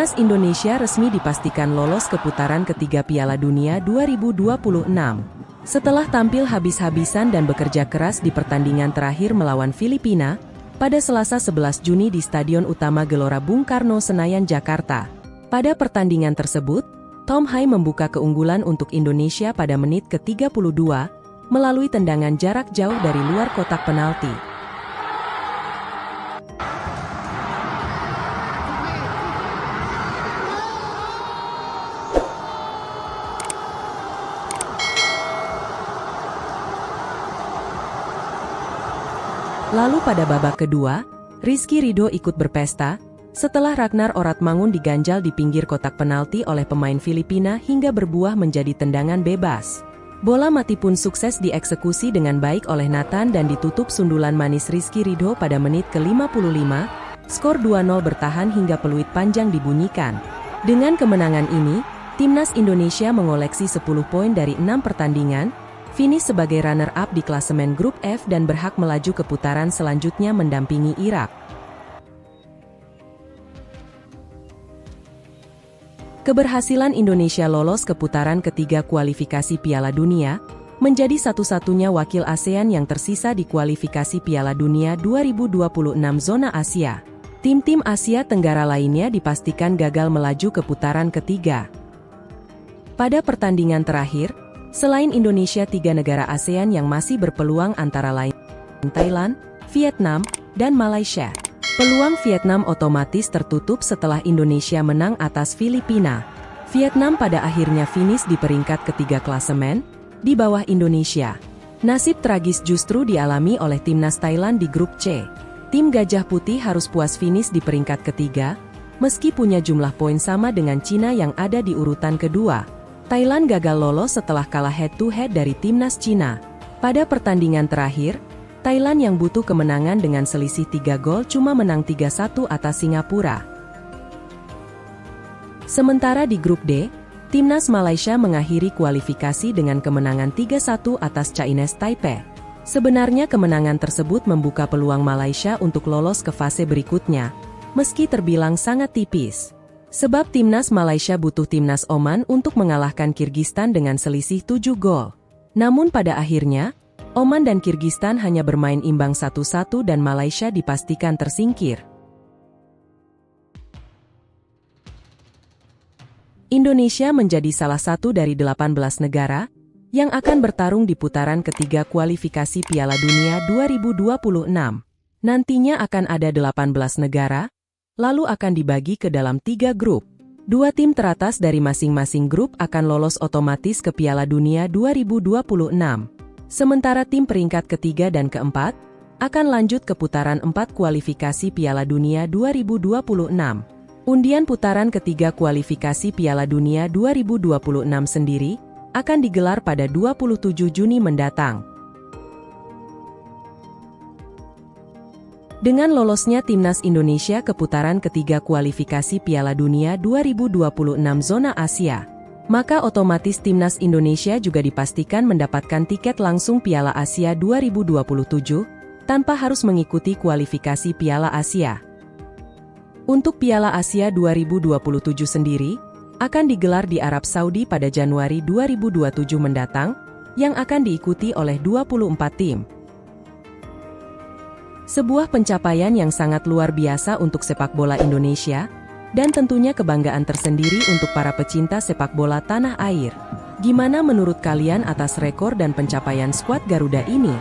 Timnas Indonesia resmi dipastikan lolos ke putaran ketiga Piala Dunia 2026. Setelah tampil habis-habisan dan bekerja keras di pertandingan terakhir melawan Filipina, pada Selasa 11 Juni di Stadion Utama Gelora Bung Karno, Senayan, Jakarta. Pada pertandingan tersebut, Tom Hai membuka keunggulan untuk Indonesia pada menit ke-32, melalui tendangan jarak jauh dari luar kotak penalti. Lalu pada babak kedua, Rizky Ridho ikut berpesta, setelah Ragnar Oratmangun diganjal di pinggir kotak penalti oleh pemain Filipina hingga berbuah menjadi tendangan bebas. Bola mati pun sukses dieksekusi dengan baik oleh Nathan dan ditutup sundulan manis Rizky Ridho pada menit ke-55, skor 2-0 bertahan hingga peluit panjang dibunyikan. Dengan kemenangan ini, Timnas Indonesia mengoleksi 10 poin dari 6 pertandingan, finish sebagai runner-up di klasemen grup F dan berhak melaju ke putaran selanjutnya mendampingi Irak. Keberhasilan Indonesia lolos ke putaran ketiga kualifikasi Piala Dunia, menjadi satu-satunya wakil ASEAN yang tersisa di kualifikasi Piala Dunia 2026 zona Asia. Tim-tim Asia Tenggara lainnya dipastikan gagal melaju ke putaran ketiga. Pada pertandingan terakhir, selain Indonesia, 3 negara ASEAN yang masih berpeluang antara lain Thailand, Vietnam, dan Malaysia. Peluang Vietnam otomatis tertutup setelah Indonesia menang atas Filipina. Vietnam pada akhirnya finish di peringkat ketiga klasemen, di bawah Indonesia. Nasib tragis justru dialami oleh timnas Thailand di grup C. Tim Gajah Putih harus puas finish di peringkat ketiga, meski punya jumlah poin sama dengan Cina yang ada di urutan kedua. Thailand gagal lolos setelah kalah head-to-head dari timnas Cina. Pada pertandingan terakhir, Thailand yang butuh kemenangan dengan selisih 3 gol cuma menang 3-1 atas Singapura. Sementara di grup D, timnas Malaysia mengakhiri kualifikasi dengan kemenangan 3-1 atas Chinese Taipei. Sebenarnya kemenangan tersebut membuka peluang Malaysia untuk lolos ke fase berikutnya, meski terbilang sangat tipis. Sebab timnas Malaysia butuh timnas Oman untuk mengalahkan Kirgistan dengan selisih 7 gol. Namun pada akhirnya, Oman dan Kirgistan hanya bermain imbang 1-1 dan Malaysia dipastikan tersingkir. Indonesia menjadi salah satu dari 18 negara yang akan bertarung di putaran ketiga kualifikasi Piala Dunia 2026. Nantinya akan ada 18 negara, lalu akan dibagi ke dalam 3 grup. 2 tim teratas dari masing-masing grup akan lolos otomatis ke Piala Dunia 2026. Sementara tim peringkat ketiga dan keempat akan lanjut ke putaran 4 kualifikasi Piala Dunia 2026. Undian putaran ketiga kualifikasi Piala Dunia 2026 sendiri akan digelar pada 27 Juni mendatang. Dengan lolosnya timnas Indonesia ke putaran ketiga kualifikasi Piala Dunia 2026 zona Asia, maka otomatis timnas Indonesia juga dipastikan mendapatkan tiket langsung Piala Asia 2027, tanpa harus mengikuti kualifikasi Piala Asia. Untuk Piala Asia 2027 sendiri, akan digelar di Arab Saudi pada Januari 2027 mendatang, yang akan diikuti oleh 24 tim. Sebuah pencapaian yang sangat luar biasa untuk sepak bola Indonesia, dan tentunya kebanggaan tersendiri untuk para pecinta sepak bola tanah air. Gimana menurut kalian atas rekor dan pencapaian skuad Garuda ini?